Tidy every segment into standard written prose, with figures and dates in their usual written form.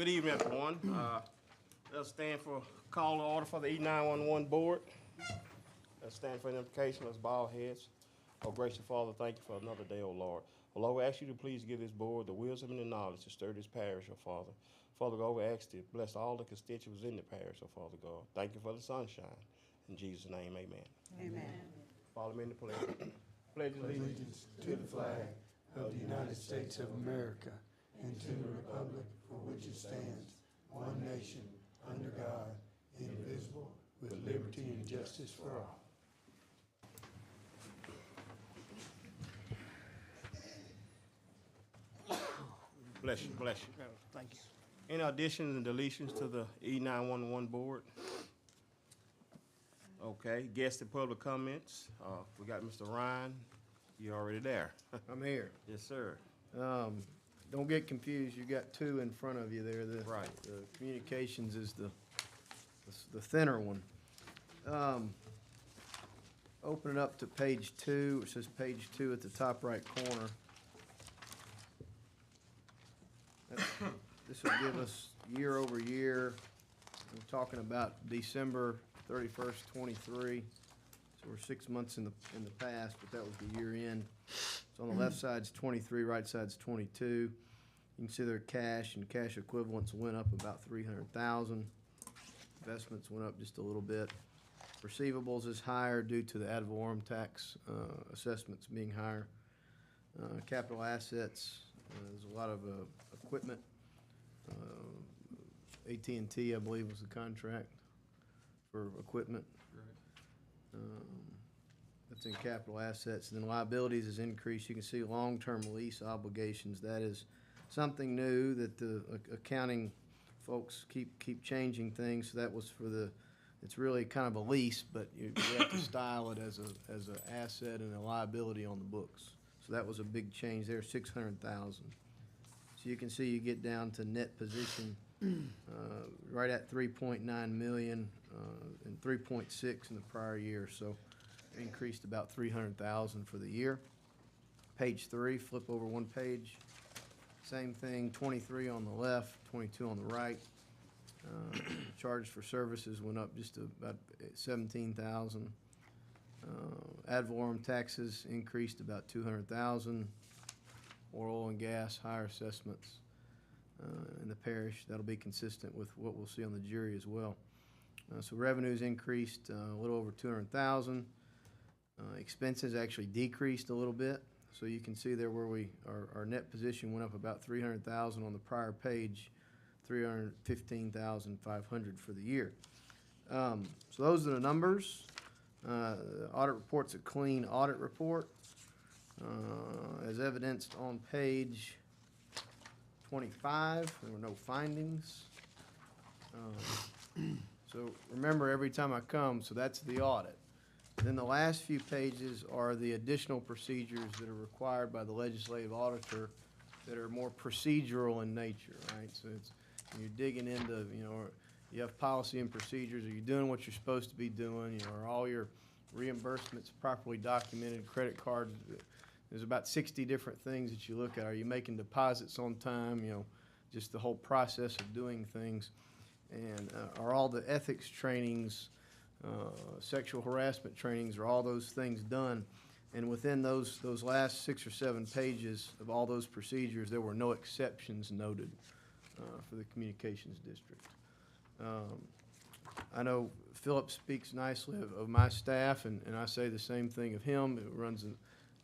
Good evening, everyone. Let's stand for call to order for the E911 board. Let's stand for an invocation. Let's bow our heads. Oh, gracious Father, thank you for another day, oh Lord. Oh Lord, we ask you to please give this board the wisdom and the knowledge to stir this parish, oh Father. Father God, we ask you to bless all the constituents in the parish, oh Father God. Thank you for the sunshine. In Jesus' name, amen. Amen. Follow me in the pledge. Pledge Allegiance to the flag of the United States of America and to the republic for which it stands, one nation, under God, indivisible, with liberty and justice for all. Bless you, bless you. Thank you. Any additions and deletions to the E911 board? Okay, guest and public comments. We got Mr. Ryan. You're already there. I'm here. Yes, sir. Don't get confused. You got two in front of you there. The Right. The communications is the thinner one. Open it up to page 2. It says page 2 at the top right corner. This will give us year over year. We're talking about December 31st, 23. So we're 6 months in the past, but that was the year end. So on the left side's 23, right side's 22. You can see their cash and cash equivalents went up about 300,000. Investments went up just a little bit. Receivables is higher due to the ad valorem tax assessments being higher. Capital assets, there's a lot of equipment. AT&T, I believe, was the contract for equipment. That's in capital assets. And then liabilities is increased. You can see long-term lease obligations. That is something new that the accounting folks keep changing things. So that was for it's really kind of a lease, but you have to style it as an asset and a liability on the books. So that was a big change there, 600,000. So you can see you get down to net position right at 3.9 million and 3.6 in the prior year. So increased about 300,000 for the year. Page 3, flip over one page. Same thing, 23 on the left, 22 on the right. Charges for services went up just about 17,000. Ad valorem taxes increased about 200,000. Oil and gas, higher assessments in the parish. That'll be consistent with what we'll see on the jury as well. So revenues increased a little over 200,000. Expenses actually decreased a little bit. So you can see there where our net position went up about 300,000 on the prior page, 315,500 for the year. So those are the numbers. The audit report's a clean audit report. As evidenced on page 25, there were no findings. So remember, every time I come, so that's the audit. Then the last few pages are the additional procedures that are required by the legislative auditor that are more procedural in nature, right? So you're digging into, you have policy and procedures. Are you doing what you're supposed to be doing? Are all your reimbursements properly documented? Credit cards, there's about 60 different things that you look at. Are you making deposits on time? Just the whole process of doing things. And are all the ethics trainings, sexual harassment trainings, are all those things done? And within those last 6 or 7 pages of all those procedures, there were no exceptions noted for the communications district. I know Philip speaks nicely of my staff, and I say the same thing of him. It runs a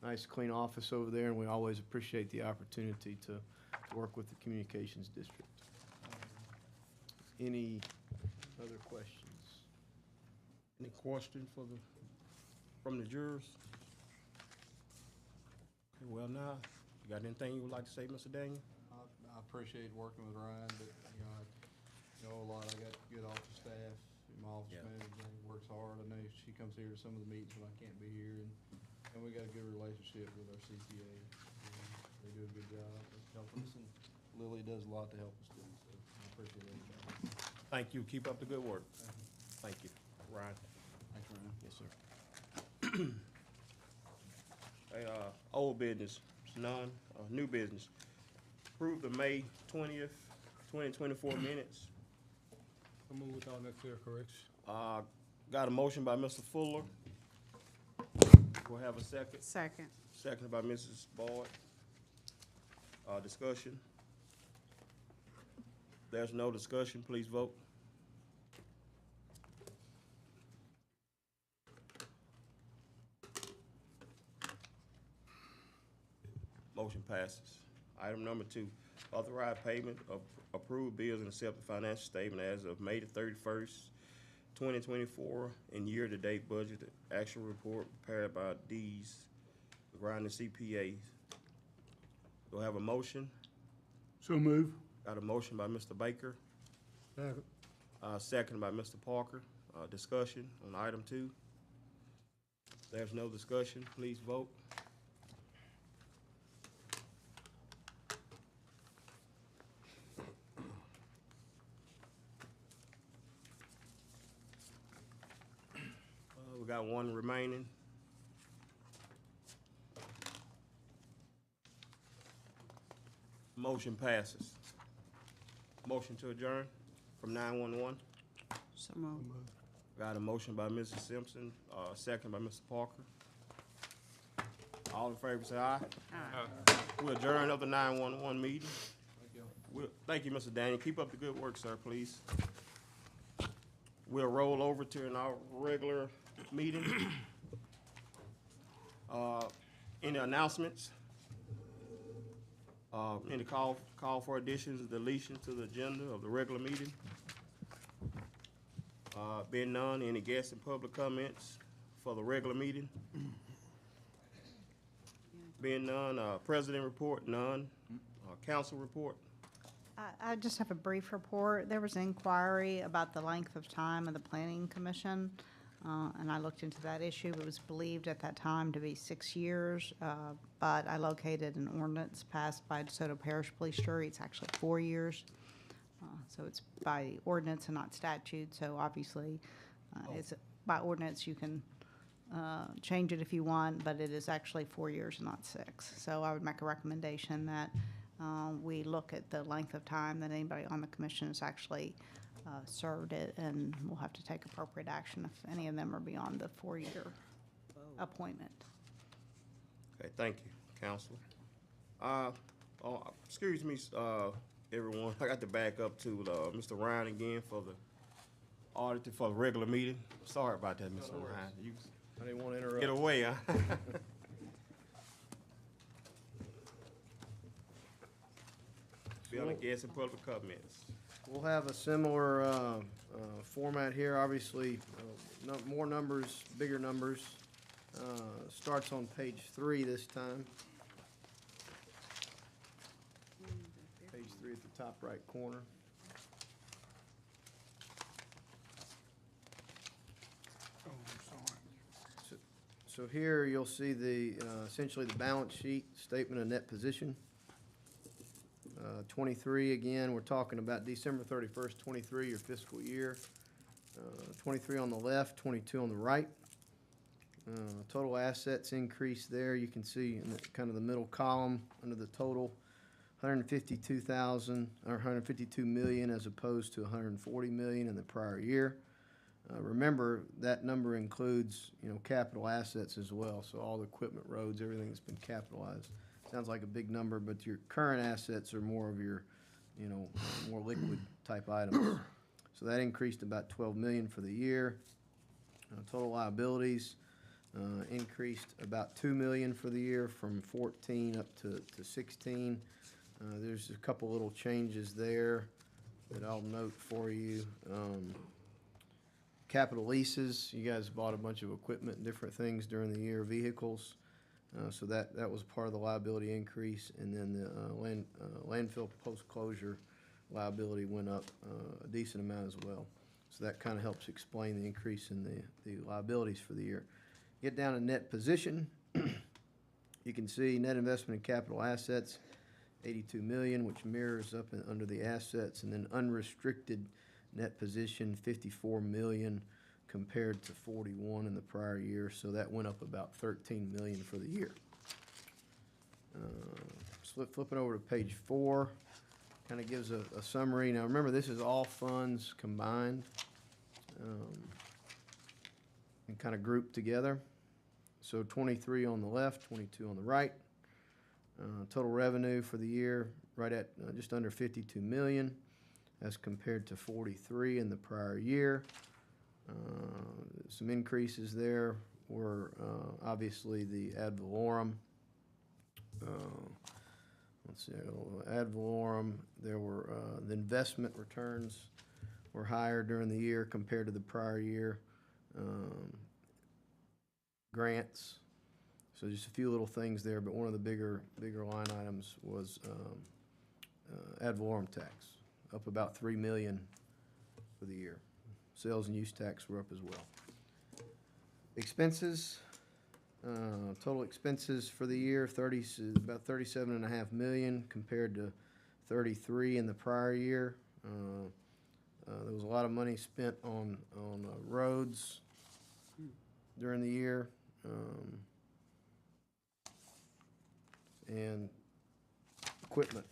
nice, clean office over there, and we always appreciate the opportunity to work with the communications district. Any other questions? Any questions from the jurors? Okay, well, now, you got anything you would like to say, Mr. Daniel? I appreciate working with Ryan, but, I know a lot. I got good office staff. My office manager works hard. I know she comes here to some of the meetings when I can't be here, and we got a good relationship with our CPA. They do a good job of helping us, and Lily does a lot to help us too, so I appreciate everybody. Thank you. Keep up the good work. Thank you. Ryan? Thanks, Ryan. Yes, sir. Hey, old business, none. New business. Approve the May 20th, 2024 minutes. I move with all necessary corrections. Got a motion by Mr. Fuller. We'll have a second. Second. Seconded by Mrs. Boyd. Discussion. There's no discussion, please vote. Motion passes. Item number 2, authorize payment of approved bills and accept the financial statement as of May the 31st, 2024, and year-to-date budget actual report prepared by D's Grinding CPAs. Do I have a motion? So move. Got a motion by Mr. Baker, Second. second by Mr. Parker. Discussion on item 2. There's no discussion, please vote. We got one remaining. Motion passes. Motion to adjourn from 911. So moved. Got a motion by Mrs. Simpson, second by Mr. Parker. All in favor say aye. Aye. We adjourn of the 911 meeting. Thank you. Thank you, Mr. Daniel. Keep up the good work, sir, please. We'll roll over to our regular meeting. Any announcements? Any call for additions, deletions to the agenda of the regular meeting? Being none, any guests and public comments for the regular meeting? Being none, president report, none. Council report? I just have a brief report. There was an inquiry about the length of time of the planning commission, and I looked into that issue. It was believed at that time to be 6 years, but I located an ordinance passed by DeSoto Parish Police Jury. It's actually 4 years. So it's by ordinance and not statute, so obviously, it's by ordinance, you can change it if you want, but it is actually 4 years and not 6. So I would make a recommendation that we look at the length of time that anybody on the commission has actually served it, and we'll have to take appropriate action if any of them are beyond the 4-year appointment. Okay, thank you, Counselor. Excuse me, everyone, I got to back up to Mr. Ryan again for the auditor for the regular meeting. Sorry about that, Mr. Ryan. You I didn't want to interrupt. get away, huh? Be on the guests and public comments. We'll have a similar format here, obviously, more numbers, bigger numbers. Starts on page 3 this time. Page 3 at the top right corner. Oh, I'm sorry. So here you'll see the, essentially the balance sheet, statement of net position. 23, again, we're talking about December 31st, 23, your fiscal year. 23 on the left, 22 on the right. Total assets increased there. You can see in the, kind of the middle column under the total, 152,000 or 152 million as opposed to 140 million in the prior year. Remember, that number includes, capital assets as well. So all the equipment, roads, everything that's been capitalized. Sounds like a big number, but your current assets are more of your, more liquid type items. So that increased about 12 million for the year. Total liabilities increased about 2 million for the year, from 14 up to 16. There's a couple little changes there that I'll note for you. Capital leases, you guys bought a bunch of equipment and different things during the year, vehicles. So that was part of the liability increase, and then the landfill post-closure liability went up a decent amount as well. So that kind of helps explain the increase in the liabilities for the year. Get down to net position. You can see net investment in capital assets, 82 million, which mirrors up under the assets, and then unrestricted net position, 54 million, compared to 41 in the prior year, so that went up about 13 million for the year. Flipping over to page 4, kind of gives a summary. Now, remember, this is all funds combined and kind of grouped together. So 23 on the left, 22 on the right. Total revenue for the year, right at just under 52 million, as compared to 43 in the prior year. Some increases there were obviously the ad valorem. Let's see, ad valorem, there were the investment returns were higher during the year compared to the prior year. Grants, so just a few little things there, but one of the bigger line items was ad valorem tax, up about 3 million for the year. Sales and use tax were up as well. Expenses, total expenses for the year, about 37.5 million compared to 33 in the prior year. There was a lot of money spent on roads during the year. And equipment.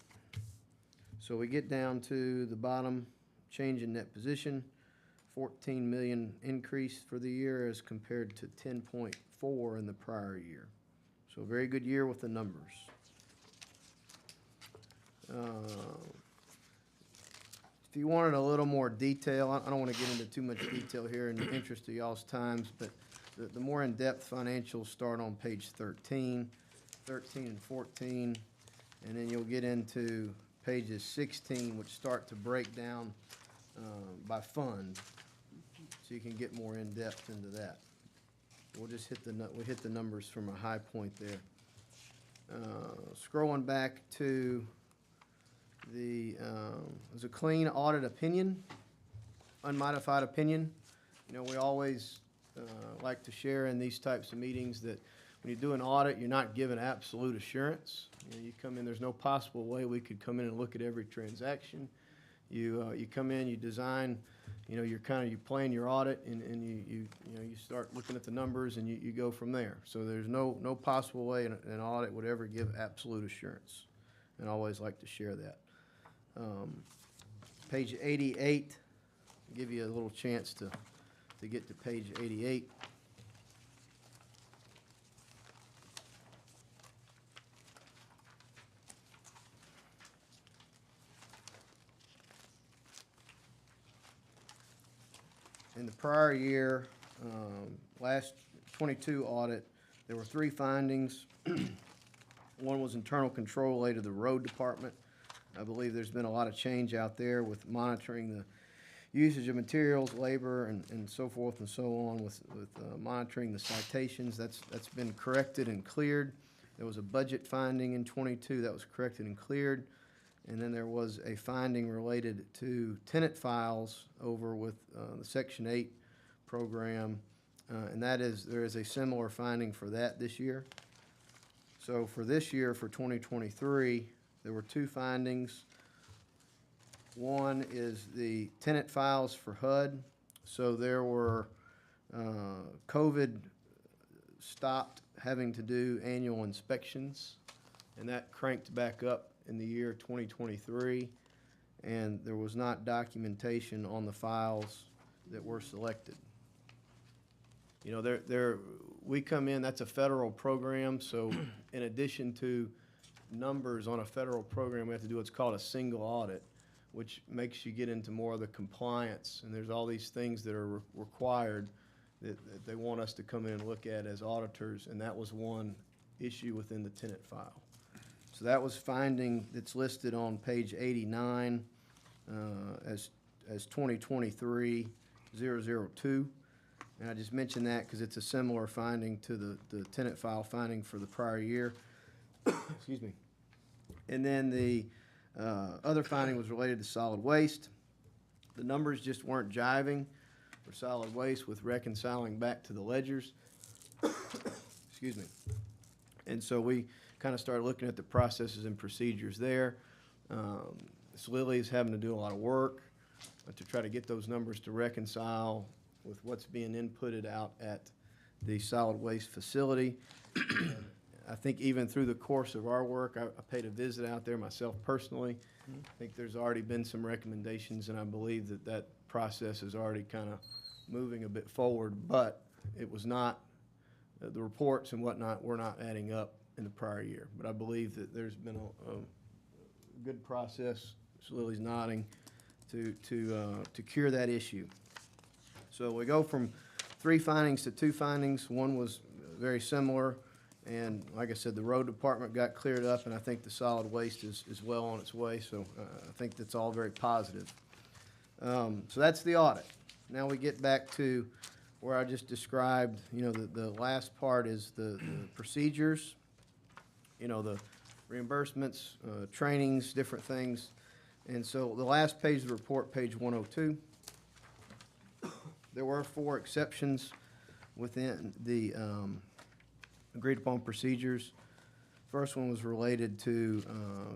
So we get down to the bottom, change in net position, 14 million increase for the year as compared to 10.4 in the prior year. So a very good year with the numbers. If you wanted a little more detail, I don't want to get into too much detail here in the interest of y'all's times, but the more in-depth financials start on page 13 and 14, and then you'll get into pages 16, which start to break down by fund, so you can get more in-depth into that. We'll just hit the numbers from a high point there. Scrolling back to there's a clean audit opinion, unmodified opinion. You know, we always like to share in these types of meetings that when you do an audit, you're not given absolute assurance. You know, you come in, there's no possible way we could come in and look at every transaction. You come in, you design, you know, you plan your audit, and you start looking at the numbers, and you go from there. So there's no possible way an audit would ever give absolute assurance, and I always like to share that. Page 88, give you a little chance to get to page 88. In the prior year, last 22 audit, there were 3 findings. One was internal control related to the road department. I believe there's been a lot of change out there with monitoring the usage of materials, labor, and so forth and so on with monitoring the citations. That's been corrected and cleared. There was a budget finding in 22 that was corrected and cleared. And then there was a finding related to tenant files over with the Section 8 program, and there is a similar finding for that this year. So for this year, for 2023, there were 2 findings. One is the tenant files for HUD. So there were COVID stopped having to do annual inspections, and that cranked back up in the year 2023, and there was not documentation on the files that were selected. You know, we come in, that's a federal program, so in addition to numbers on a federal program, we have to do what's called a single audit, which makes you get into more of the compliance, and there's all these things that are required that they want us to come in and look at as auditors, and that was one issue within the tenant file. So that was finding that's listed on page 89 as 2023-002. And I just mentioned that because it's a similar finding to the tenant file finding for the prior year. Excuse me. And then the other finding was related to solid waste. The numbers just weren't jiving for solid waste with reconciling back to the ledgers. Excuse me. And so we kind of started looking at the processes and procedures there. So Lily's having to do a lot of work to try to get those numbers to reconcile with what's being inputted out at the solid waste facility. And I think even through the course of our work, I paid a visit out there myself personally. I think there's already been some recommendations, and I believe that that process is already kind of moving a bit forward, but it was not, the reports and whatnot were not adding up in the prior year. But I believe that there's been a good process, Ms. Lily's nodding, to cure that issue. So we go from 3 findings to 2 findings. One was very similar, and like I said, the road department got cleared up, and I think the solid waste is well on its way, so I think that's all very positive. So that's the audit. Now we get back to where I just described, you know, the last part is the procedures, you know, the reimbursements, trainings, different things. And so the last page of the report, page 102, there were 4 exceptions within the agreed upon procedures. First one was related to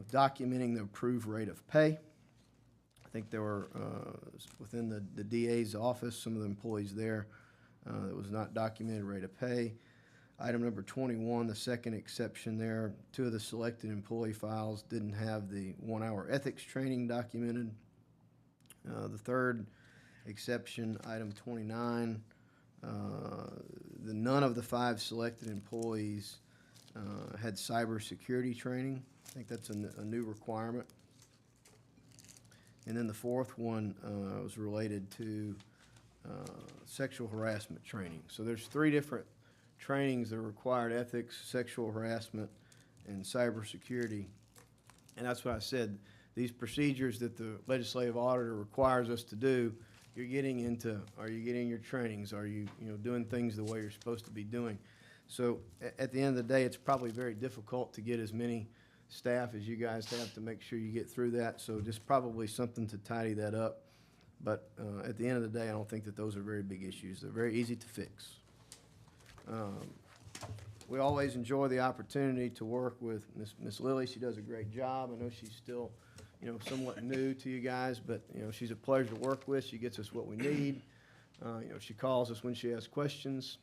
documenting the approved rate of pay. I think there were, within the DA's office, some of the employees there, that was not documented rate of pay. Item number 21, the second exception there, 2 of the selected employee files didn't have the 1-hour ethics training documented. The third exception, item 29, none of the 5 selected employees had cybersecurity training. I think that's a new requirement. And then the fourth one was related to sexual harassment training. So there's 3 different trainings that are required: ethics, sexual harassment, and cybersecurity. And that's what I said. These procedures that the legislative auditor requires us to do, you're getting into, are you getting your trainings? Are you, doing things the way you're supposed to be doing? So at the end of the day, it's probably very difficult to get as many staff as you guys have to make sure you get through that. So just probably something to tidy that up. But at the end of the day, I don't think that those are very big issues. They're very easy to fix. We always enjoy the opportunity to work with Miss Lily. She does a great job. I know she's still, somewhat new to you guys, but, she's a pleasure to work with. She gets us what we need. She calls us when she has questions.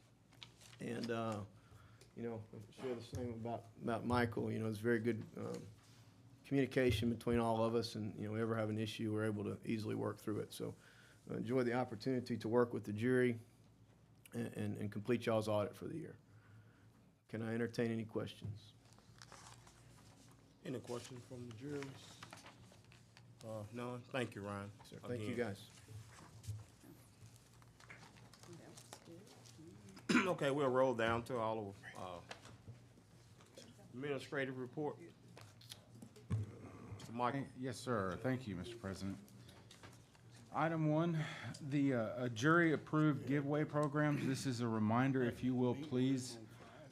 And, share the same about Michael. It's very good communication between all of us, and, we ever have an issue, we're able to easily work through it. So enjoy the opportunity to work with the jury and complete y'all's audit for the year. Can I entertain any questions? Any questions from the juries? None? Thank you, Ryan. Sir, thank you, Again. guys. Okay, we'll roll down to all of administrative report. Mr. Michael. Yes, sir. Thank you, Mr. President. Item 1, the jury-approved giveaway programs. This is a reminder, if you will, please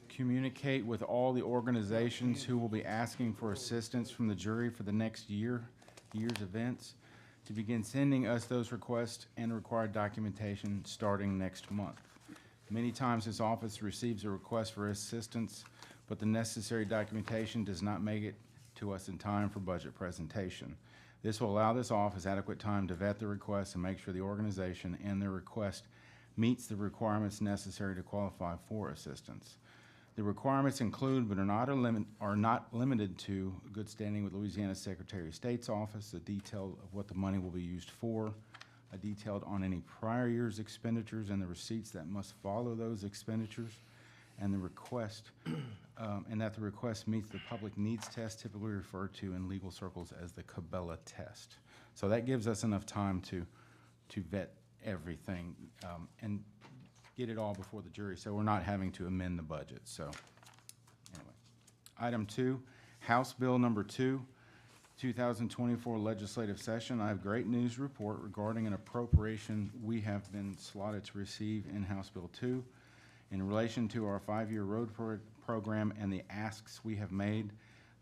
communicate with all the organizations who will be asking for assistance from the jury for the next year's events to begin sending us those requests and required documentation starting next month. Many times this office receives a request for assistance, but the necessary documentation does not make it to us in time for budget presentation. This will allow this office adequate time to vet the request and make sure the organization and their request meets the requirements necessary to qualify for assistance. The requirements include, but are not limited to, good standing with Louisiana Secretary of State's office, a detail of what the money will be used for, a detail on any prior year's expenditures and the receipts that must follow those expenditures, and the request, and that the request meets the public needs test, typically referred to in legal circles as the Cabela test. So that gives us enough time to vet everything and get it all before the jury, so we're not having to amend the budget. So anyway, item 2, House Bill number 2, 2024 legislative session. I have great news to report regarding an appropriation we have been slotted to receive in House Bill 2. In relation to our 5-year road program and the asks we have made,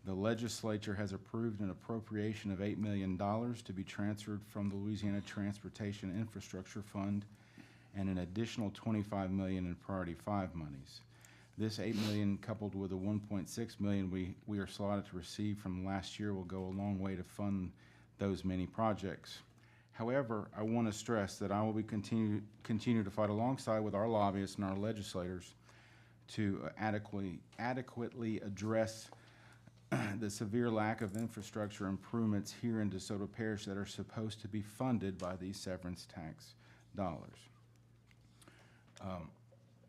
the legislature has approved an appropriation of $8 million to be transferred from the Louisiana Transportation Infrastructure Fund and an additional $25 million in Priority 5 monies. This $8 million, coupled with the $1.6 million we are slotted to receive from last year, will go a long way to fund those many projects. However, I want to stress that I will be continue to fight alongside with our lobbyists and our legislators to adequately address the severe lack of infrastructure improvements here in DeSoto Parish that are supposed to be funded by these severance tax dollars.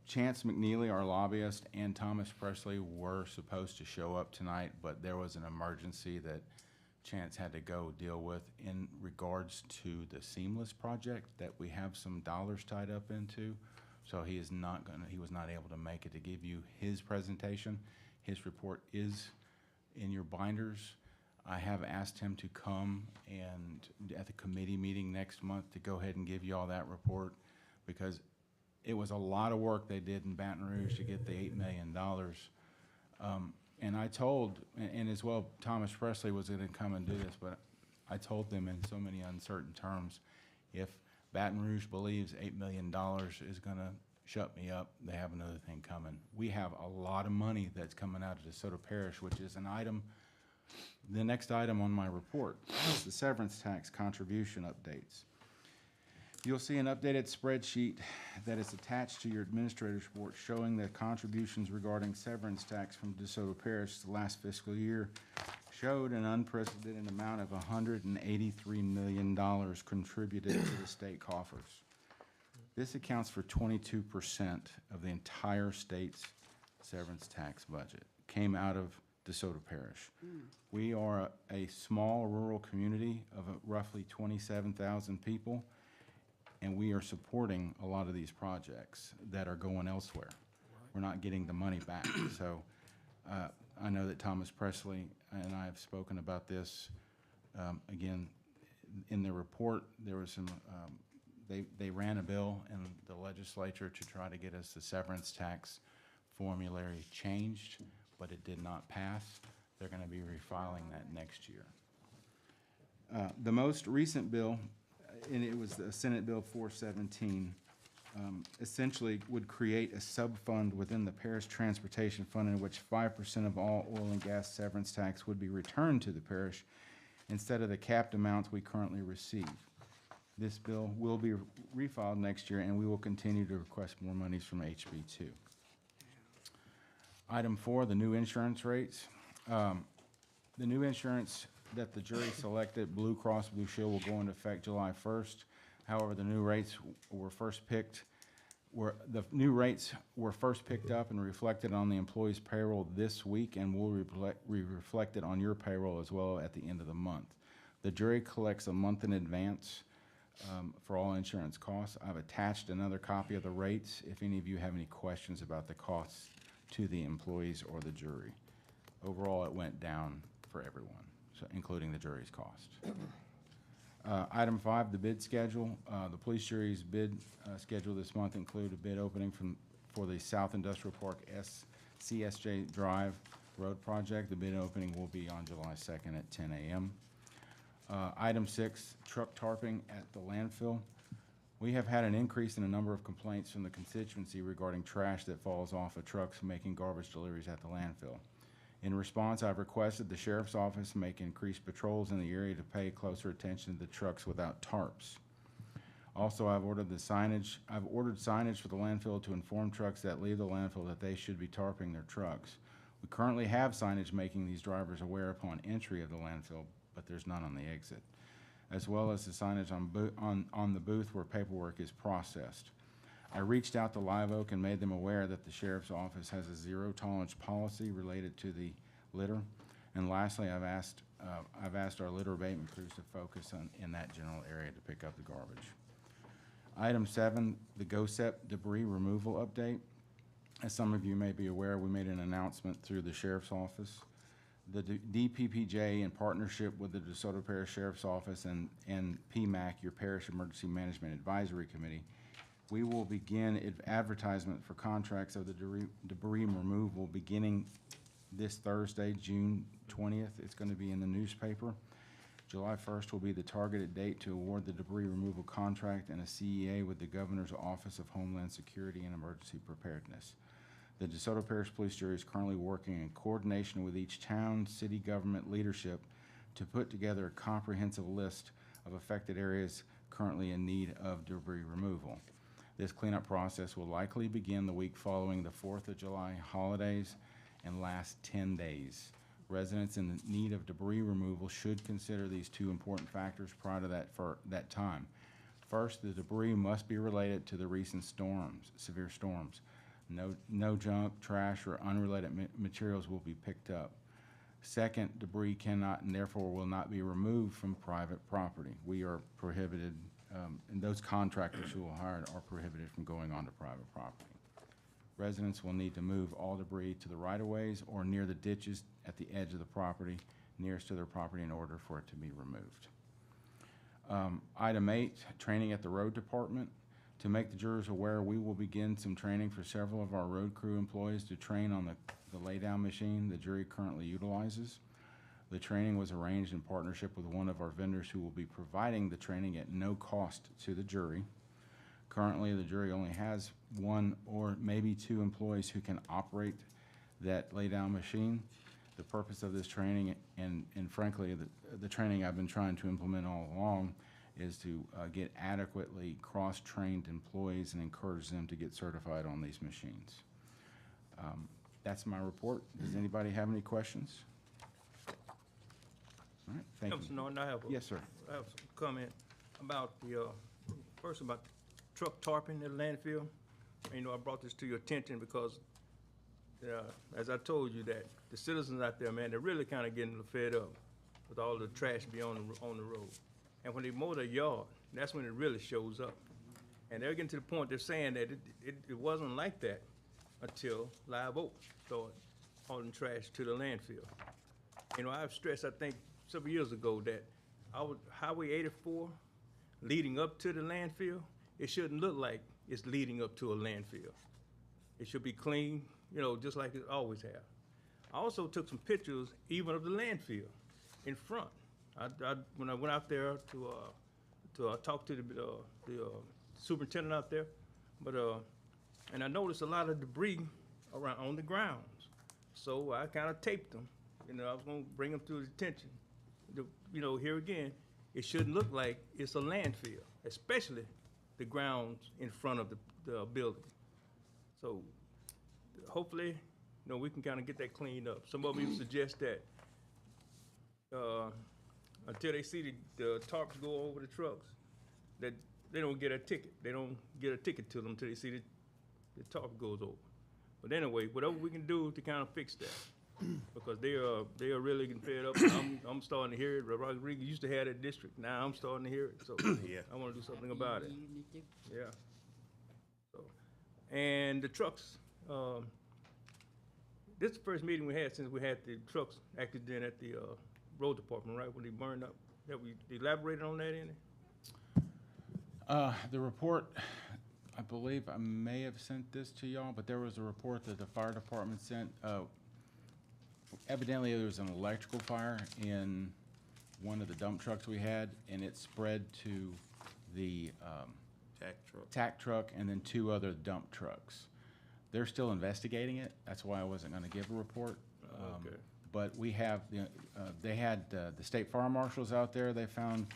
Chance McNeely, our lobbyist, and Thomas Presley were supposed to show up tonight, but there was an emergency that Chance had to go deal with in regards to the Seamless project that we have some dollars tied up into. So he was not able to make it to give you his presentation. His report is in your binders. I have asked him to come and at the committee meeting next month to go ahead and give you all that report, because it was a lot of work they did in Baton Rouge to get the $8 million. And I told, and as well, Thomas Presley was gonna come and do this, but I told them in so many uncertain terms, if Baton Rouge believes $8 million is gonna shut me up, they have another thing coming. We have a lot of money that's coming out of DeSoto Parish, which is an item, the next item on my report is the severance tax contribution updates. You'll see an updated spreadsheet that is attached to your administrator's report showing the contributions regarding severance tax from DeSoto Parish the last fiscal year showed an unprecedented amount of $183 million contributed to the state coffers. This accounts for 22% of the entire state's severance tax budget. Came out of DeSoto Parish. We are a small rural community of roughly 27,000 people, and we are supporting a lot of these projects that are going elsewhere. We're not getting the money back. So I know that Thomas Presley and I have spoken about this. Again, in the report, there was some, they ran a bill in the legislature to try to get us the severance tax formulary changed, but it did not pass. They're gonna be refiling that next year. The most recent bill, and it was the Senate Bill 417, essentially would create a sub-fund within the Parish Transportation Fund in which 5% of all oil and gas severance tax would be returned to the parish instead of the capped amounts we currently receive. This bill will be refiled next year, and we will continue to request more monies from HB2. Item 4, the new insurance rates. The new insurance that the jury selected, Blue Cross Blue Shield, will go into effect July 1st. However, the new rates were first picked up and reflected on the employee's payroll this week and will be reflected on your payroll as well at the end of the month. The jury collects a month in advance for all insurance costs. I've attached another copy of the rates if any of you have any questions about the costs to the employees or the jury. Overall, it went down for everyone, so including the jury's cost. Item 5, the bid schedule. The police jury's bid schedule this month include a bid opening for the South Industrial Park CSJ Drive Road Project. The bid opening will be on July 2nd at 10 a.m. Item 6, truck tarping at the landfill. We have had an increase in a number of complaints from the constituency regarding trash that falls off of trucks making garbage deliveries at the landfill. In response, I've requested the sheriff's office make increased patrols in the area to pay closer attention to the trucks without tarps. Also, I've ordered signage for the landfill to inform trucks that leave the landfill that they should be tarping their trucks. We currently have signage making these drivers aware upon entry of the landfill, but there's none on the exit, as well as the signage on the booth where paperwork is processed. I reached out to Live Oak and made them aware that the sheriff's office has a zero tolerance policy related to the litter. And lastly, I've asked our litter abatement crews to focus in that general area to pick up the garbage. Item 7, the GOSEP debris removal update. As some of you may be aware, we made an announcement through the sheriff's office. The DPPJ, in partnership with the DeSoto Parish Sheriff's Office and PMAC, your Parish Emergency Management Advisory Committee, we will begin advertisement for contracts of the debris removal beginning this Thursday, June 20th. It's going to be in the newspaper. July 1st will be the targeted date to award the debris removal contract and a CEA with the Governor's Office of Homeland Security and Emergency Preparedness. The DeSoto Parish Police Jury is currently working in coordination with each town, city government leadership to put together a comprehensive list of affected areas currently in need of debris removal. This cleanup process will likely begin the week following the 4th of July holidays and last 10 days. Residents in need of debris removal should consider these two important factors prior to that time. First, the debris must be related to the recent storms, severe storms. No junk, trash, or unrelated materials will be picked up. Second, debris cannot and therefore will not be removed from private property. We are prohibited, and those contractors who will hire are prohibited from going onto private property. Residents will need to move all debris to the right-of-ways or near the ditches at the edge of the property, nearest to their property, in order for it to be removed. Item 8, training at the road department. To make the jurors aware, we will begin some training for several of our road crew employees to train on the lay-down machine the jury currently utilizes. The training was arranged in partnership with one of our vendors who will be providing the training at no cost to the jury. Currently, the jury only has one or maybe two employees who can operate that lay-down machine. The purpose of this training, and frankly, the training I've been trying to implement all along, is to get adequately cross-trained employees and encourage them to get certified on these machines. That's my report. Does anybody have any questions? All right, thank you. Mr. Norton, I have Yes, sir. I have some comment about first about the truck tarping at the landfill. You know, I brought this to your attention because, as I told you, that the citizens out there, man, they're really kind of getting fed up with all the trash be on the road. And when they mow their yard, that's when it really shows up. And they're getting to the point, they're saying that it wasn't like that until Live Oak started hauling trash to the landfill. You know, I've stressed, I think, several years ago that Highway 84 leading up to the landfill, it shouldn't look like it's leading up to a landfill. It should be clean, you know, just like it always have. I also took some pictures even of the landfill in front. When I went out there to talk to the superintendent out there, and I noticed a lot of debris around on the grounds. So I kind of taped them. You know, I was gonna bring them to his attention. You know, here again, it shouldn't look like it's a landfill, especially the grounds in front of the building. So hopefully, you know, we can kind of get that cleaned up. Some of them even suggest that until they see the tarps go over the trucks, that they don't get a ticket. They don't get a ticket to them until they see the tarp goes over. But anyway, whatever we can do to kind of fix that, because they are really getting fed up. I'm starting to hear it. Rodriguez used to have that district. Now I'm starting to hear it. So Yeah. I want to do something about it. Yeah. So, and the trucks. This is the first meeting we had since we had the trucks accident at the road department, right, when they burned up. Have we elaborated on that any? The report, I believe I may have sent this to y'all, but there was a report that the fire department sent. Evidently, there was an electrical fire in one of the dump trucks we had, and it spread to the tack truck and then two other dump trucks. They're still investigating it. That's why I wasn't going to give a report. Okay. But we have, they had the state fire marshals out there. They found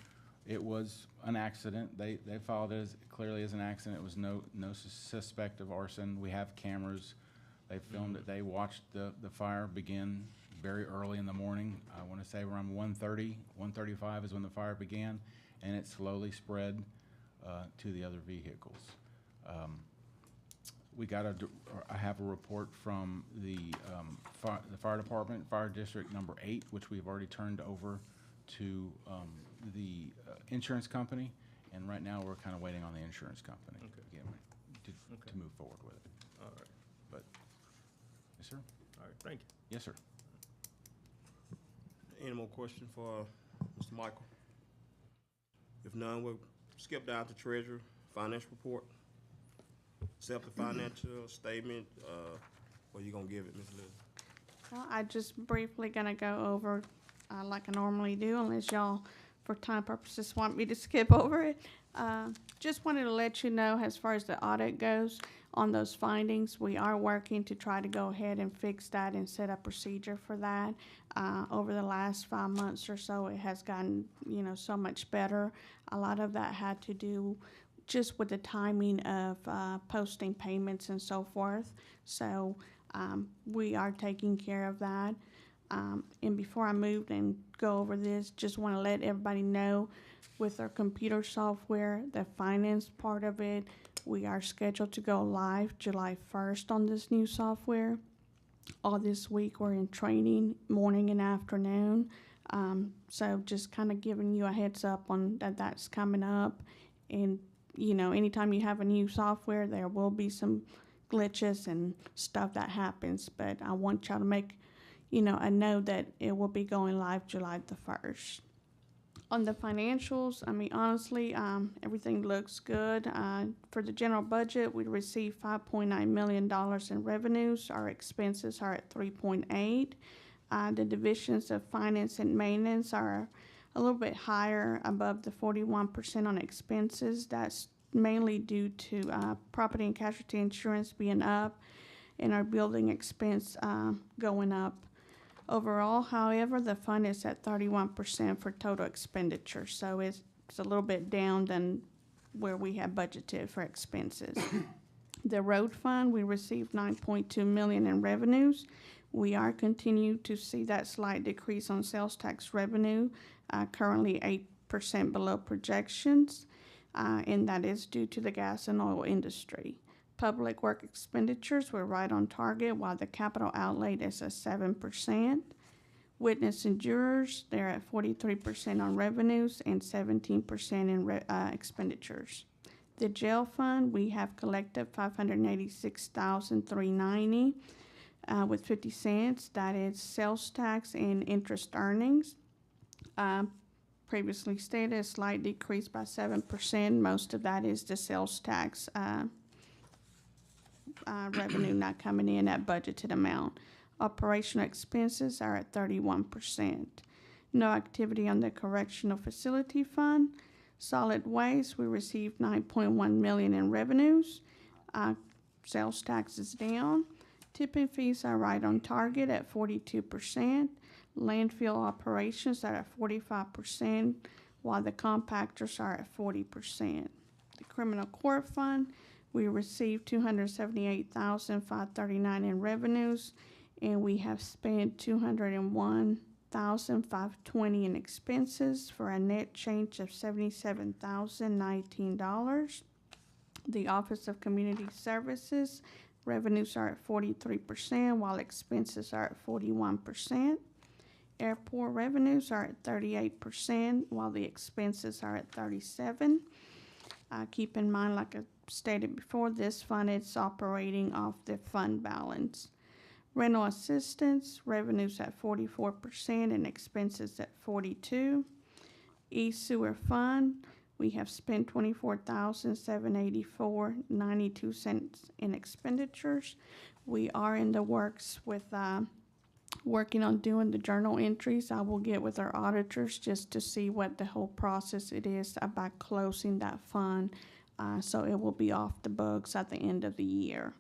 it was an accident. They filed it as clearly as an accident. It was no suspect of arson. We have cameras. They filmed it. They watched the fire begin very early in the morning. I want to say around 1:30, 1:35 is when the fire began, and it slowly spread to the other vehicles. I have a report from the fire department, fire district number 8, which we've already turned over to the insurance company, and right now we're kind of waiting on the insurance company again, to move forward with it. All right. But, yes, sir? All right, thank you. Yes, sir. Any more questions for Mr. Michael? If none, we'll skip down to treasurer, financial report. Accept the financial statement. What are you gonna give it, Ms. Liz? Well, I just briefly gonna go over, like I normally do, unless y'all, for time purposes, want me to skip over it. Just wanted to let you know, as far as the audit goes, on those findings, we are working to try to go ahead and fix that and set a procedure for that. Over the last 5 months or so, it has gotten, so much better. A lot of that had to do just with the timing of posting payments and so forth. So we are taking care of that. And before I move and go over this, just want to let everybody know with our computer software, the finance part of it, we are scheduled to go live July 1st on this new software. All this week we're in training morning and afternoon. So just kind of giving you a heads up on that's coming up. And, you know, anytime you have a new software, there will be some glitches and stuff that happens. But I want y'all to make, you know, a note that it will be going live July the 1st. On the financials, I mean, honestly, everything looks good. For the general budget, we received $5.9 million in revenues. Our expenses are at 3.8. The divisions of finance and maintenance are a little bit higher, above the 41% on expenses. That's mainly due to property and casualty insurance being up and our building expense going up. Overall, however, the fund is at 31% for total expenditure, so it's a little bit down than where we have budgeted for expenses. The road fund, we received $9.2 million in revenues. We are continuing to see that slight decrease on sales tax revenue, currently 8% below projections, and that is due to the gas and oil industry. Public work expenditures were right on target, while the capital outlay is at 7%. Witness and jurors, they're at 43% on revenues and 17% in expenditures. The jail fund, we have collected $586,390 with 50 cents. That is sales tax and interest earnings. Previously stated, a slight decrease by 7%. Most of that is the sales tax revenue not coming in at budgeted amount. Operational expenses are at 31%. No activity on the correctional facility fund. Solid waste, we received $9.1 million in revenues. Sales tax is down. Tipping fees are right on target at 42%. Landfill operations are at 45%, while the compactors are at 40%. The criminal court fund, we received $278,539 in revenues, and we have spent $201,520 in expenses for a net change of $77,019. The Office of Community Services, revenues are at 43%, while expenses are at 41%. Airport revenues are at 38%, while the expenses are at 37%. Keep in mind, like I stated before, this fund is operating off the fund balance. Rental assistance, revenues at 44% and expenses at 42%. E-sewer fund, we have spent $24,784.92 in expenditures. We are in the works with working on doing the journal entries. I will get with our auditors just to see what the whole process it is about closing that fund. So it will be off the books at the end of the year.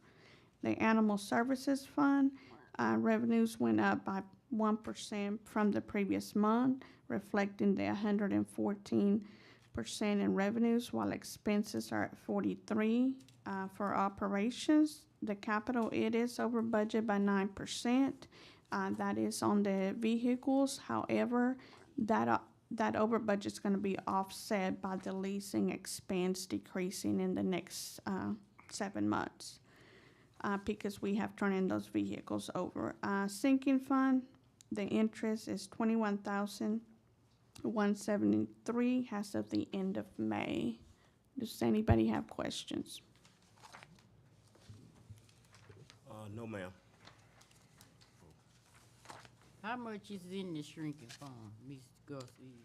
The Animal Services Fund, revenues went up by 1% from the previous month, reflecting the 114% in revenues, while expenses are at 43%. For operations, the capital, it is over budget by 9%. That is on the vehicles. However, that over budget is going to be offset by the leasing expense decreasing in the next 7 months because we have turned in those vehicles over. Sinking fund, the interest is $21,173 as of the end of May. Does anybody have questions? No, ma'am. How much is in the shrinking fund, Ms. Garcia?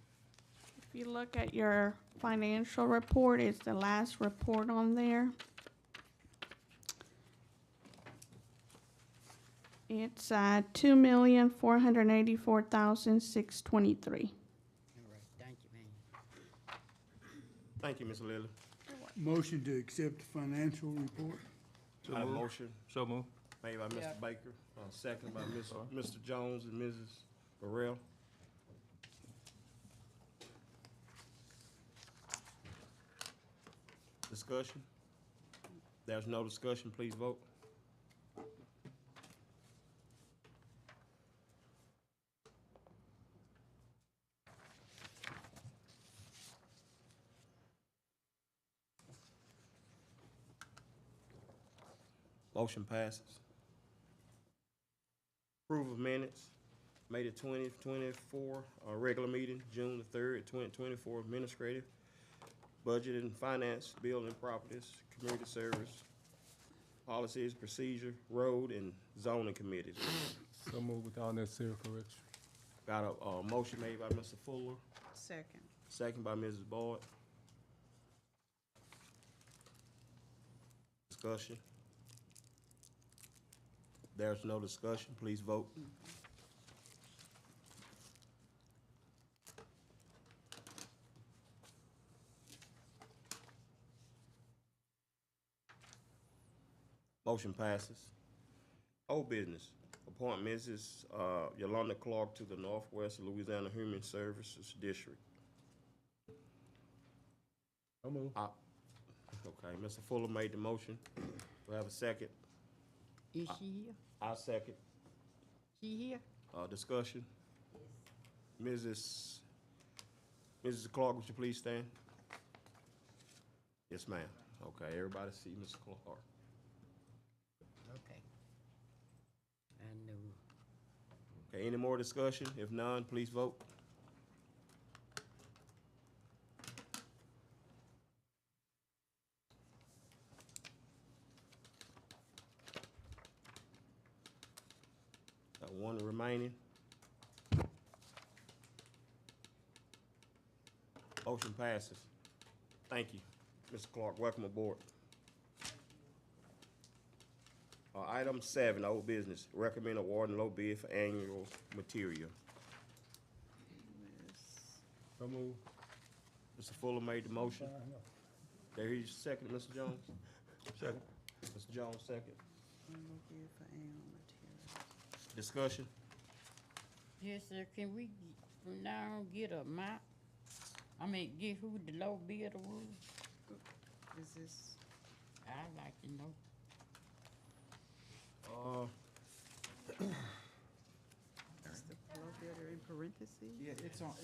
If you look at your financial report, it's the last report on there. It's $2,484,623. All right, thank you, ma'am. Thank you, Ms. Lilly. Motion to accept the financial report. I have a motion So move. made by Mr. Baker, second by Mr. Jones and Mrs. Burrell. Discussion? There's no discussion, please vote. Motion passes. Approval of minutes, May the 20th, 24, regular meeting, June the 3rd, 2024, administrative, budget and finance, building properties, community service, policies, procedure, road, and zoning committees. So move with all necessary correction. Got a motion made by Mr. Fuller, Second. second by Mrs. Boyd. Discussion? There's no discussion, please vote. Motion passes. Old business, appoint Mrs. Yolanda Clark to the Northwest Louisiana Human Services District. So move. Okay, Mr. Fuller made the motion. Do I have a second? Is she here? I second. She here? Discussion? Mrs. Clark, would you please stand? Yes, ma'am. Okay, everybody see Ms. Clark. Okay. I know. Okay, any more discussion? If none, please vote. Got one remaining. Motion passes. Thank you. Mr. Clark, welcome aboard. Item 7, old business, recommend awarding low bid for annual material. So move. Mr. Fuller made the motion. There he's second, Mr. Jones. Second. Mr. Jones, second. Discussion? Yes, sir. Can we from now on get a map? I mean, get who the low bidder was? Is this? I'd like to know. Is the low bidder in parentheses? Yeah,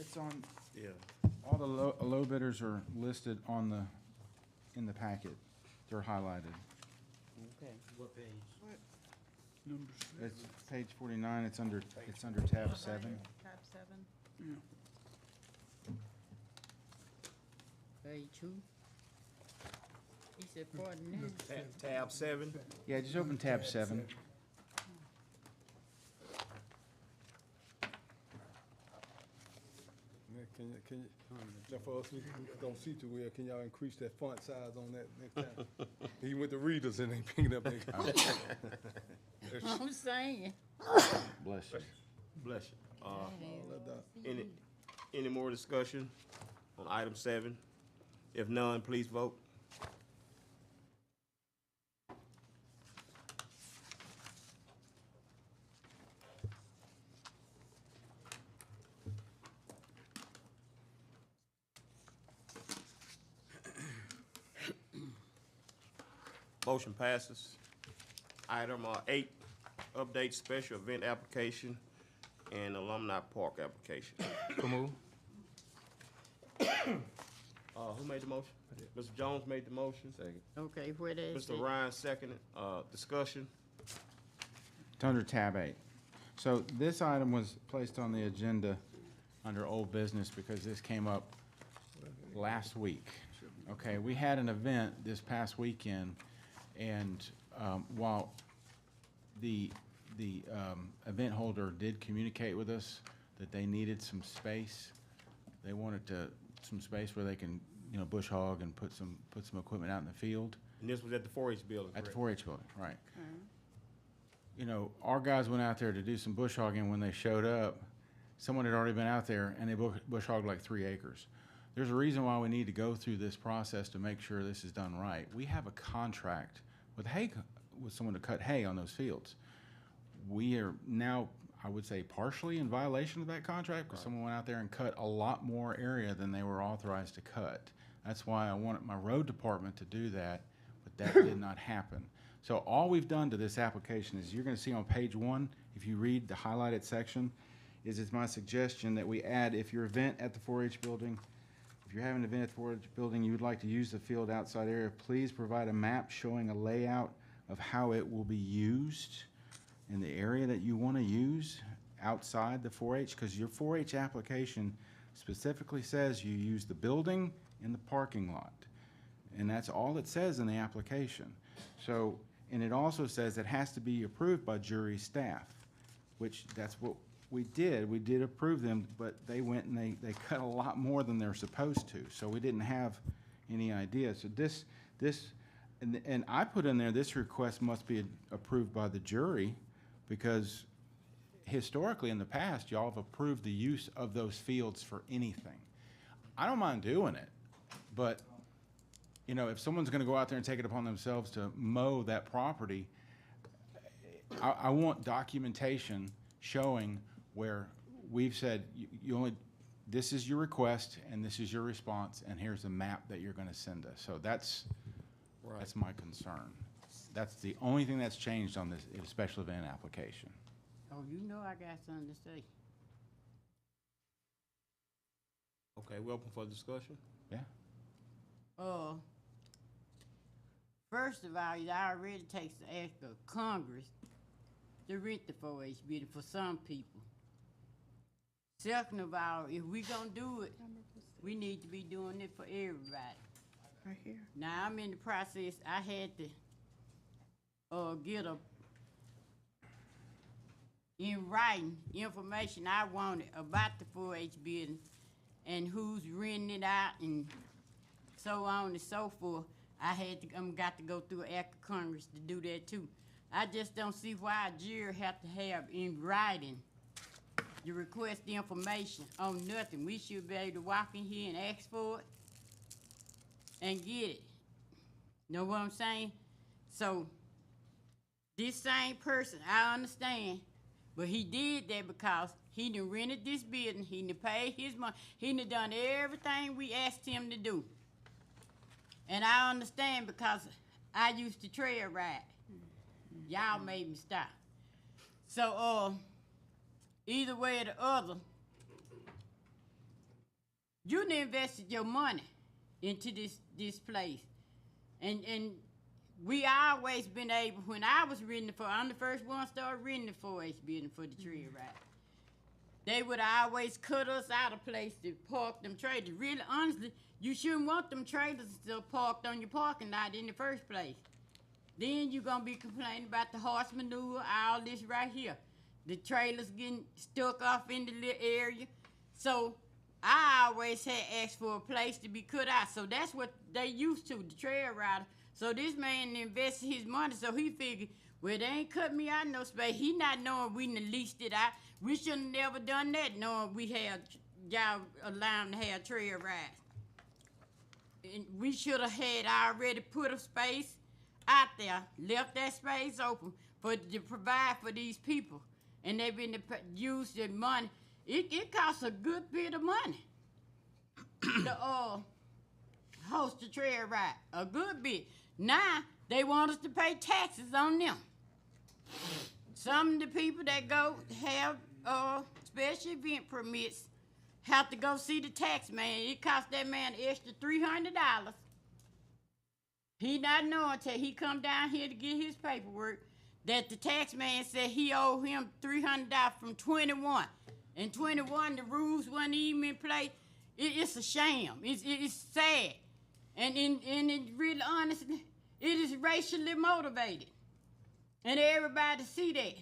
it's on, Yeah. all the low bidders are listed on in the packet. They're highlighted. Okay. What page? It's page 49, it's under tab 7. Tab 7. Page 2? He said, pardon me. Tab 7. Yeah, just open tab 7. Can you, now for us, we don't see too well, can y'all increase that font size on that next time? Even with the readers and they picking up. I'm saying. Bless you. Bless you. Any more discussion on item 7? If none, please vote. Motion passes. Item 8, update special event application and alumni park application. So move. Who made the motion? Mr. Jones made the motion. Second. Okay, where that is? Mr. Ryan seconded. Discussion. It's under tab 8. So this item was placed on the agenda under old business because this came up last week. Okay, we had an event this past weekend, and while the event holder did communicate with us that they needed some space, they wanted some space where they can, bush hog and put some equipment out in the field. And this was at the 4-H building, At the correct? 4-H building, right. Our guys went out there to do some bush hogging. When they showed up, someone had already been out there and they bush hogged like 3 acres. There's a reason why we need to go through this process to make sure this is done right. We have a contract with someone to cut hay on those fields. We are now, I would say, partially in violation of that contract because someone went out there and cut a lot more area than they were authorized to cut. That's why I wanted my road department to do that, but that did not happen. So all we've done to this application is, you're gonna see on page 1, if you read the highlighted section, is it's my suggestion that we add, if your event at the 4-H building, if you're having an event at the 4-H building, you would like to use the field outside area, please provide a map showing a layout of how it will be used in the area that you want to use outside the 4-H, because your 4-H application specifically says you use the building and the parking lot. And that's all it says in the application. So, and it also says it has to be approved by jury staff, which that's what we did. We did approve them, but they went and they cut a lot more than they're supposed to. So we didn't have any idea. So and I put in there, this request must be approved by the jury, because historically in the past, y'all have approved the use of those fields for anything. I don't mind doing it, but you know, if someone's gonna go out there and take it upon themselves to mow that property, I want documentation showing where we've said, you only, this is your request and this is your response, and here's the map that you're gonna send us. So that's my concern. That's the only thing that's changed on this special event application. Oh, you know I got something to say. Okay, we open for discussion? Yeah? First of all, it already takes the act of Congress to rent the 4-H building for some people. Second of all, if we gonna do it, we need to be doing it for everybody. Right here. Now, I'm in the process, I had to, get in writing information I wanted about the 4-H building and who's renting it out and so on and so forth. Got to go through an act of Congress to do that too. I just don't see why a jury have to have in writing to request the information on nothing. We should be able to walk in here and ask for it and get it. Know what I'm saying? So, this same person, I understand, but he did that because he done rented this building, he done paid his money, he done done everything we asked him to do. And I understand because I used to trail ride. Y'all made me stop. So, either way or the other, you done invested your money into this place. And we always been able, when I was renting I'm the first one started renting the 4-H building for the trail ride. They would always cut us out of place to park them trailers. Really, honestly, you shouldn't want them trailers still parked on your parking lot in the first place. Then you're gonna be complaining about the horse manure, all this right here. The trailers getting stuck off in the little area. So I always had asked for a place to be cut out. So that's what they used to, the trail rider. So this man invested his money, so he figured, well, they ain't cut me out no space. He not knowing we done leased it out. We shouldn't never done that, knowing we had y'all allowed them to have trail rides. And we should have had already put a space out there, left that space open to provide for these people. And they've been used the money. It costs a good bit of money to host a trail ride, a good bit. Now they want us to pay taxes on them. Some of the people that go have special event permits have to go see the tax man. It costs that man an extra $300. He not knowing till he come down here to get his paperwork that the tax man said he owed him $300 from 21. And 21, the rules wasn't even in place. It's a sham. It's sad. And it really honestly, it is racially motivated. And everybody see that.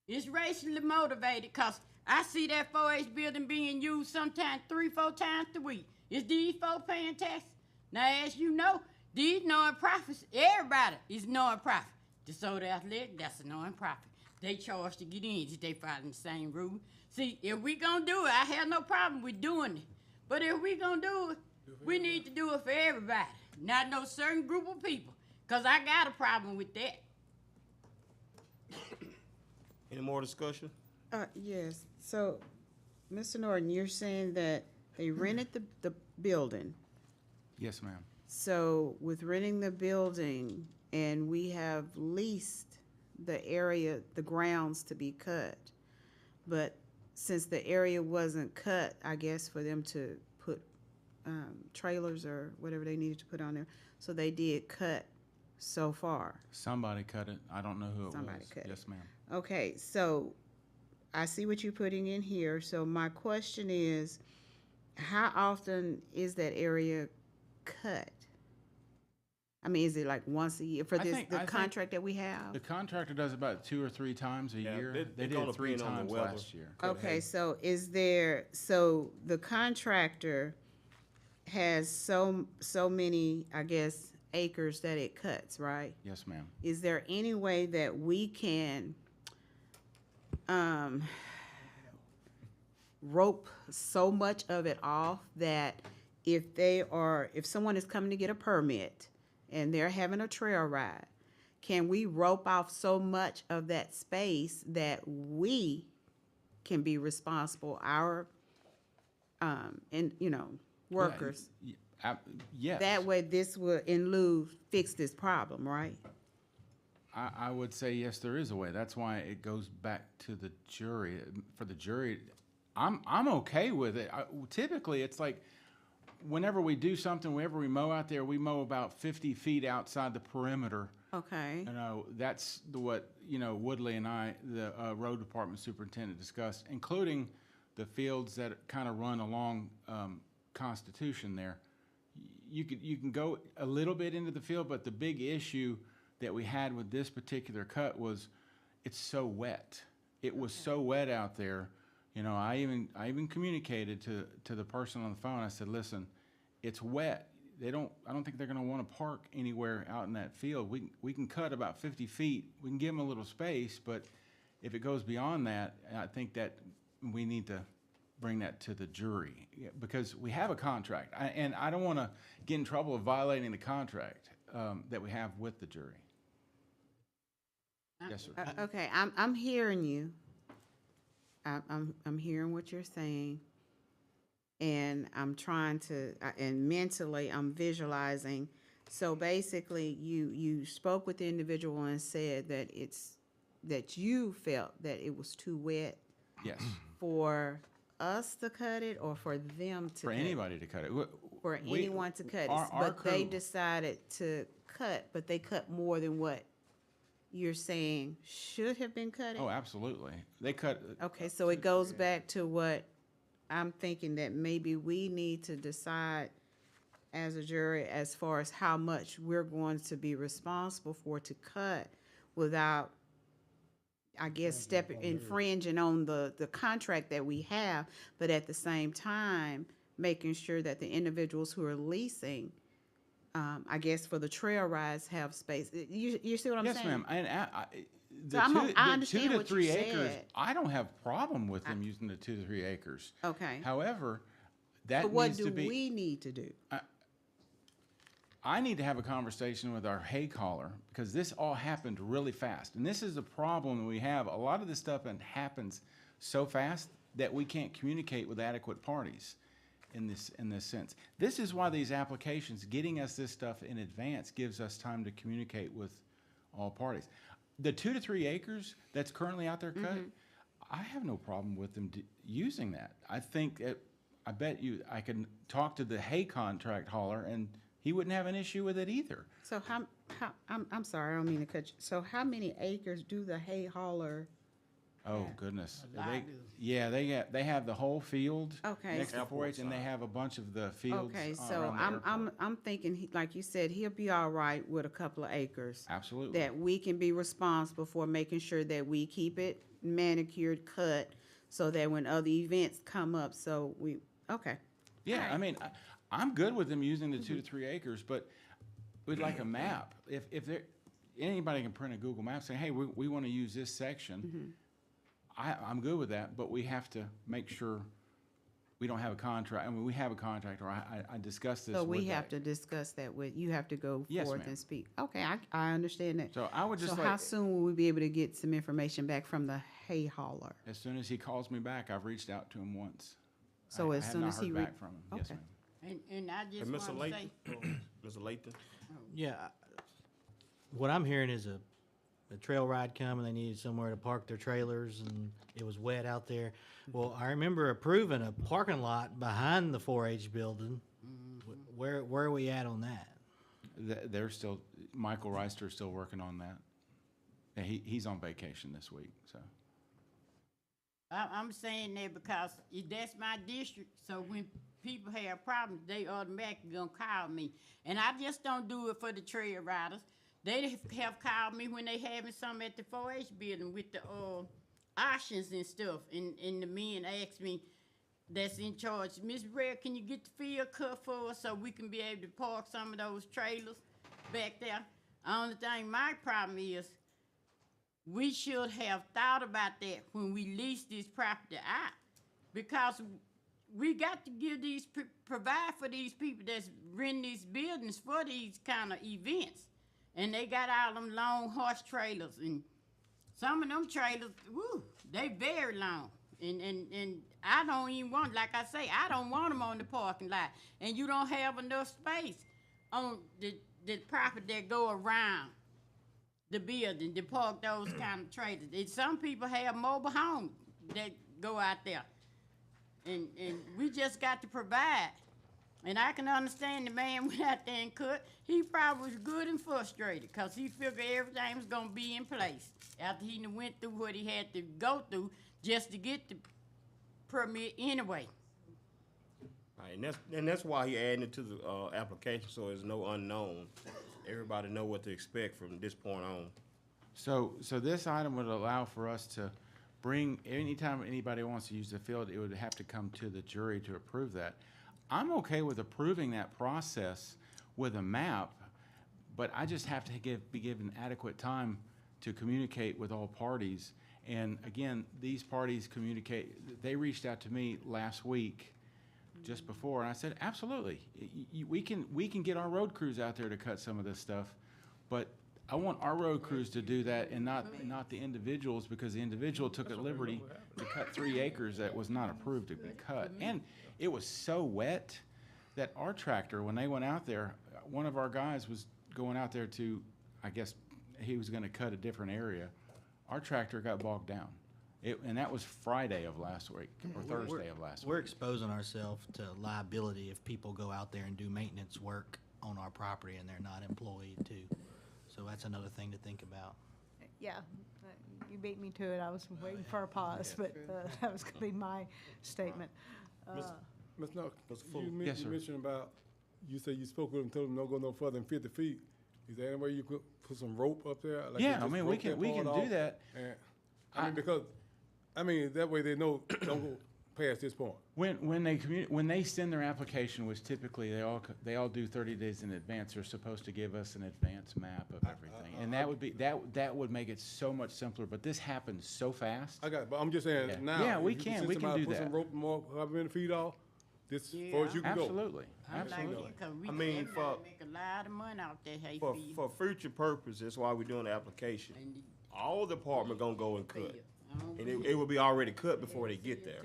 It's racially motivated because I see that 4-H building being used sometimes 3-4 times a week. Is these folks paying taxes? Now, as you know, these non-profits, everybody is non-profit. DeSoto Athletic, that's a non-profit. They charge to get in if they following the same rule. See, if we gonna do it, I have no problem with doing it. But if we gonna do it, we need to do it for everybody, not no certain group of people, because I got a problem with that. Any more discussion? Yes, so, Mr. Norton, you're saying that they rented the building. Yes, ma'am. So with renting the building, and we have leased the area, the grounds to be cut. But since the area wasn't cut, I guess for them to put trailers or whatever they needed to put on there, so they did cut so far. Somebody cut it. I don't know who it Somebody was. cut it. Yes, ma'am. Okay, so I see what you're putting in here. So my question is, how often is that area cut? I mean, is it like once a year for I this, think- the I think contract that we have? The contractor does about 2 or 3 times a Yeah, year. they- They they're did gonna it 3 depend on the times weather. last year. Okay, so is there, so the contractor has so many, I guess, acres that it cuts, right? Yes, ma'am. Is there any way that we can, rope so much of it off that if someone is coming to get a permit and they're having a trail ride, can we rope off so much of that space that we can be responsible, our, workers? Yes. That way this will, in lieu, fix this problem, right? I would say yes, there is a way. That's why it goes back to the jury. For the jury, I'm okay with it. Typically, it's like whenever we do something, whenever we mow out there, we mow about 50 feet outside the perimeter. Okay. That's what Woodley and I, the road department superintendent, discussed, including the fields that kind of run along Constitution there. You can go a little bit into the field, but the big issue that we had with this particular cut was it's so wet. It was so wet out there. I even communicated to the person on the phone. I said, listen, it's wet. I don't think they're going to want to park anywhere out in that field. We can cut about 50 feet. We can give them a little space, but if it goes beyond that, I think that we need to bring that to the jury because we have a contract, and I don't want to get in trouble of violating the contract that we have with the jury. Yes, sir. Okay, I'm hearing you. I'm hearing what you're saying, and I'm trying to, and mentally I'm visualizing. So basically, you spoke with the individual and said that you felt that it was too wet. Yes. For us to cut it, or for them to For cut anybody to cut it. for anyone to cut it, our but they crew- decided to cut, but they cut more than what you're saying should have been cut. Oh, absolutely. They cut. Okay, so it goes back to what I'm thinking, that maybe we need to decide as a jury as far as how much we're going to be responsible for to cut without, I guess, infringing on the contract that we have, but at the same time, making sure that the individuals who are leasing, I guess for the trail rides, have space. You see what I'm saying? Yes, ma'am. And So the I 2 understand to what you 3 acres, said. I don't have problem with them using the 2 to 3 acres. Okay. However, that But what needs do to be. we need to do? I need to have a conversation with our hay caller because this all happened really fast. And this is a problem that we have. A lot of this stuff happens so fast that we can't communicate with adequate parties in this sense. This is why these applications, getting us this stuff in advance, gives us time to communicate with all parties. The 2 to 3 acres that's currently out there cut, I have no problem with them using that. I think I bet you I can talk to the hay contract hauler and he wouldn't have an issue with it either. So I'm sorry, I don't mean to cut you. So how many acres do the hay hauler? Oh, goodness. A lot. They have the whole field Okay. next to 4-H, and they have a bunch of the fields Okay, so around the airport. I'm thinking, like you said, he'll be all right with a couple of acres. Absolutely. That we can be responsible for making sure that we keep it manicured, cut, so that when other events come up, okay. Yeah, Alright. I mean, I'm good with them using the 2 to 3 acres, but we'd like a map. If anybody can print a Google map saying, hey, we want to use this section, I'm good with that, but we have to make sure we don't have a contract. I mean, we have a contract, or I discussed this So with we have that. to discuss that you have to go Yes, forth ma'am. and speak. Okay, I understand that. So I would just So like, how soon will we be able to get some information back from the hay hauler? as soon as he calls me back, I've reached out to him once. So I as have soon not as he heard re- back from him. Yes, Okay. ma'am. And I just And Mr. want to say, Layton, Mr. Layton, Yeah, what I'm hearing is a trail ride coming, they needed somewhere to park their trailers, and it was wet out there. Well, I remember approving a parking lot behind the 4-H building. Where are we at on that? They're still, Michael Reister's still working on that. Yeah, he's on vacation this week, so. I'm saying that because that's my district, so when people have problems, they automatically gonna call me. And I just don't do it for the trail riders. They have called me when they having something at the 4-H building with the auctions and stuff, and the men ask me, that's in charge, Miss Red, can you get the field cut for us so we can be able to park some of those trailers back there? Only thing, my problem is, we should have thought about that when we lease this property out, because we got to give these, provide for these people that's renting these buildings for these kind of events. And they got all them long horse trailers, and some of them trailers, woo, they very long. And I don't even want, like I say, I don't want them on the parking lot. And you don't have enough space on the property that go around the building to park those kind of trailers. And some people have mobile homes that go out there. And we just got to provide. And I can understand the man went out there and cut. He probably was good and frustrated because he figured everything was going to be in place after he done went through what he had to go through just to get the permit anyway. right, and that's why he added it to the application, so there's no unknown. Everybody know what to expect from this point on. So this item would allow for us to bring, anytime anybody wants to use the field, it would have to come to the jury to approve that. I'm okay with approving that process with a map, but I just have to be given adequate time to communicate with all parties. And again, these parties they reached out to me last week, just before, and I said, absolutely, we can get our road crews out there to cut some of this stuff, but I want our road crews to do that and not the individuals, because the individual took a liberty to cut 3 acres that was not approved to be cut. And it was so wet that our tractor, when they went out there, one of our guys was going out there to, I guess he was gonna cut a different area. Our tractor got bogged down. And that was Friday of last week, or Thursday of last We're week. exposing ourselves to liability if people go out there and do maintenance work on our property and they're not employed too. So that's another thing to think about. Yeah, you beat me to it. I was waiting for a pause, but that was gonna be my statement. Ms. Knox, Fuller. Yes, sir. you mentioned about, you said you spoke with him, told him don't go no further than 50 feet. Is there any way you could put some rope up there? Like you Yeah, I just mean, we rope can part do off? that. And, I mean, because, that way they know, don't go past this point. When they send their application, which typically they all do 30 days in advance, they're supposed to give us an advance map of everything, and that would make it so much simpler. But this happens so fast. I got it, but I'm just saying Yeah. now. Yeah, we if you can. send We can somebody do Put some that. rope more, however many feet off, this Yeah, far as you can go. Absolutely, I'm like, absolutely. yeah, 'cause we I mean, everybody make a lot of money out that hay For field. for future purpose, that's why we're doing the application. And the All the department gonna go and cut, field. I don't and it will be already cut before they get there.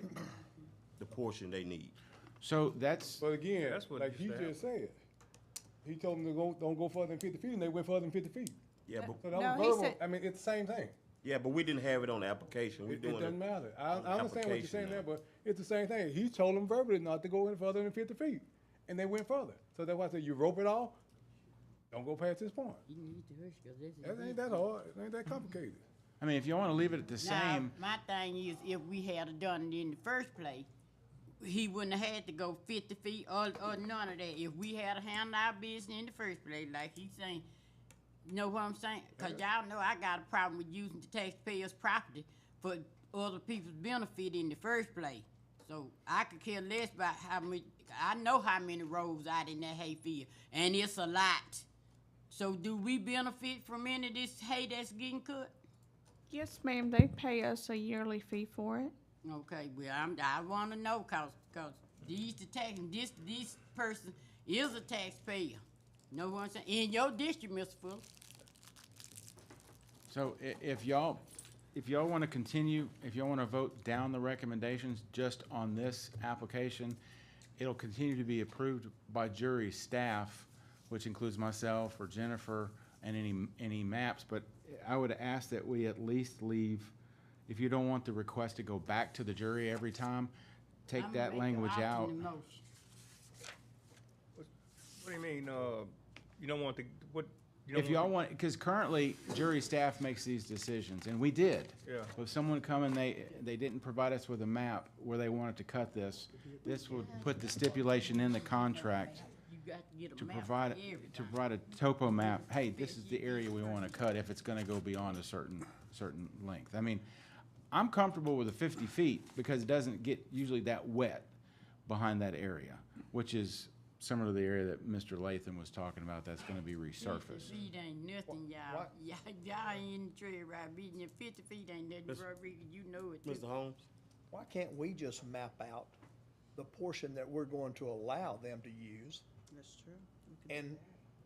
The portion they need. So that's, But again, That's what like it he used to just said, he told them to don't go further than 50 feet, and they went further than 50 feet. Yeah, but So that No, was he verbal. said- I mean, it's the same thing. yeah, but we didn't have it on the application. We're It doing doesn't it. matter. I on the understand what you're application saying there, now. but it's the same thing. He told them verbally not to go any further than 50 feet, and they went further. So that's why I said, you rope it off, don't go past this point. You need to hush, 'cause this is That ain't different. that hard. It ain't that complicated. I mean, if you want to leave it at the Now, same, my thing is, if we had done it in the first place, he wouldn't have had to go 50 feet or none of that. If we had handled our business in the first place, like he's saying, you know what I'm saying? Because y'all know I got a problem with using the taxpayers' property for other people's benefit in the first place. So I could care less about how much, I know how many rows out in that hay field, and it's a lot. So do we benefit from any of this hay that's getting cut? Yes, ma'am, they pay us a yearly fee for it. Okay, well, I want to know, cause this person is a taxpayer. Know what I'm saying? In your district, Mr. Fuller. so if y'all want to continue, if y'all want to vote down the recommendations just on this application, it'll continue to be approved by jury staff, which includes myself or Jennifer and any maps, but I would ask that we at least leave, if you don't want the request to go back to the jury every time, take I'ma that make a language out. alternate motion. What do you mean, you don't want the, what? you don't If y'all the- want, because currently jury staff makes these decisions, and we did. Yeah. If someone come and they didn't provide us with a map where they wanted to cut this would put the stipulation in the contract You got to get a to map for provide, everything. a topo map. Hey, this is the area we want to cut if it's gonna go beyond a certain length. I mean, I'm comfortable with the 50 feet because it doesn't get usually that wet behind that area, which is similar to the area that Mr. Latham was talking about that's gonna be 50 resurfaced. feet ain't nothing, y'all. Y'all ain't in the trail ride beating it. 50 feet ain't nothing, Miss- Rodriguez, you know it. too. Mr. Holmes? Why can't we just map out the portion that we're going to allow them to use, That's true. and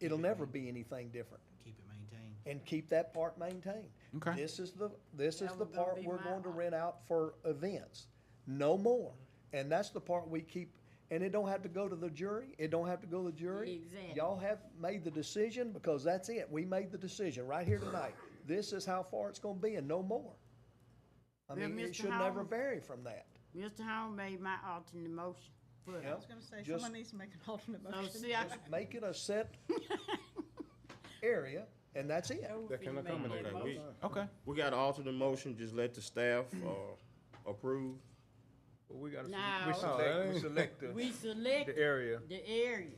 it'll never be anything different, Keep it maintained. and keep that part maintained? Okay. This is That the was gonna part be we're my going to option. rent out for events, no more. And that's the part we keep, and it don't have to go to the jury, it don't have to go to the jury. Exactly. Y'all have made the decision, because that's it, we made the decision right here tonight. This is how far it's gonna be and no more. I Well, mean, it Mr. should never Howard- vary from that. Mr. Holmes made my alternate motion. But, Yeah. I was gonna say, Just- someone needs to make an alternate so motion. see, I. Make it a set area, and that's it. That can accommodate that. We, Okay. we got an alternate motion, just let the staff, approve. Well, we gotta, No. we No, select the We select the area. the area.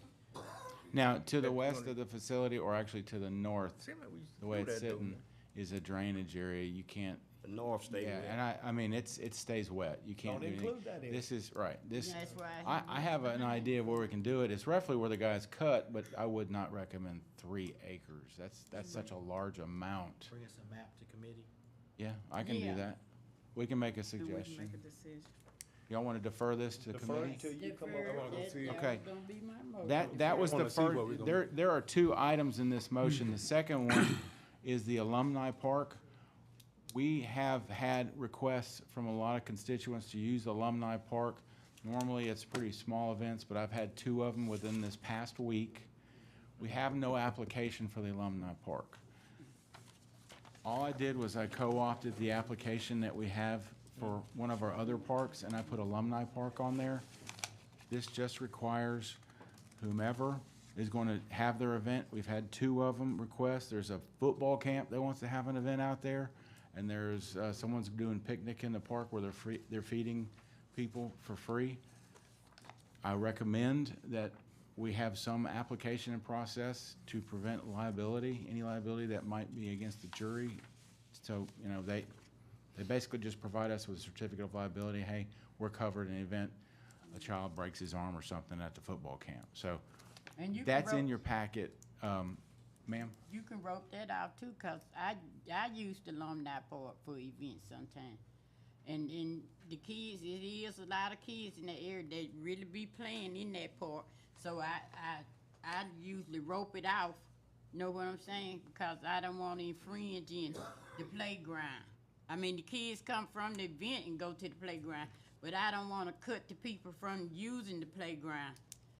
Now, to the That's west gonna- of the facility, or actually to the north, Seem like we used to the way do it's that, though. sitting is a drainage area. You can't, The north stay yeah, wet. and I mean, it stays wet. You can't Don't do anything. include that area. This is, right, this, That's why I have an idea of where we can do it. It's roughly where the guys cut, but I would not recommend 3 acres. That's such a large amount. Bring us a map to committee. Yeah, I can Yeah. do that. We can make a And we can suggestion. make a decision. Y'all want to defer this to Defer committee? until you come Defer, up. wanna go that- see it. that Okay. was gonna be my motion. That was the wanna see what we first, gonna there are 2 items in this motion. The second one is the alumni park. We have had requests from a lot of constituents to use the alumni park. Normally, it's pretty small events, but I've had 2 of them within this past week. We have no application for the alumni park. All I did was I co-opted the application that we have for one of our other parks, and I put alumni park on there. This just requires whomever is going to have their event. We've had 2 of them request. There's a football camp that wants to have an event out there, and there's someone's doing picnic in the park where they're feeding people for free. I recommend that we have some application and process to prevent liability, any liability that might be against the jury. So, you know, they basically just provide us with a certificate of liability. Hey, we're covered in the event a child breaks his arm or something at the football camp. So And you can that's in rope- your packet, ma'am. You can rope that out too, 'cause I used the alumni park for events sometime. And the kids, it is a lot of kids in that area that really be playing in that park. So I usually rope it off, know what I'm saying? Because I don't want to infringe in the playground. I mean, the kids come from the event and go to the playground, but I don't want to cut the people from using the playground.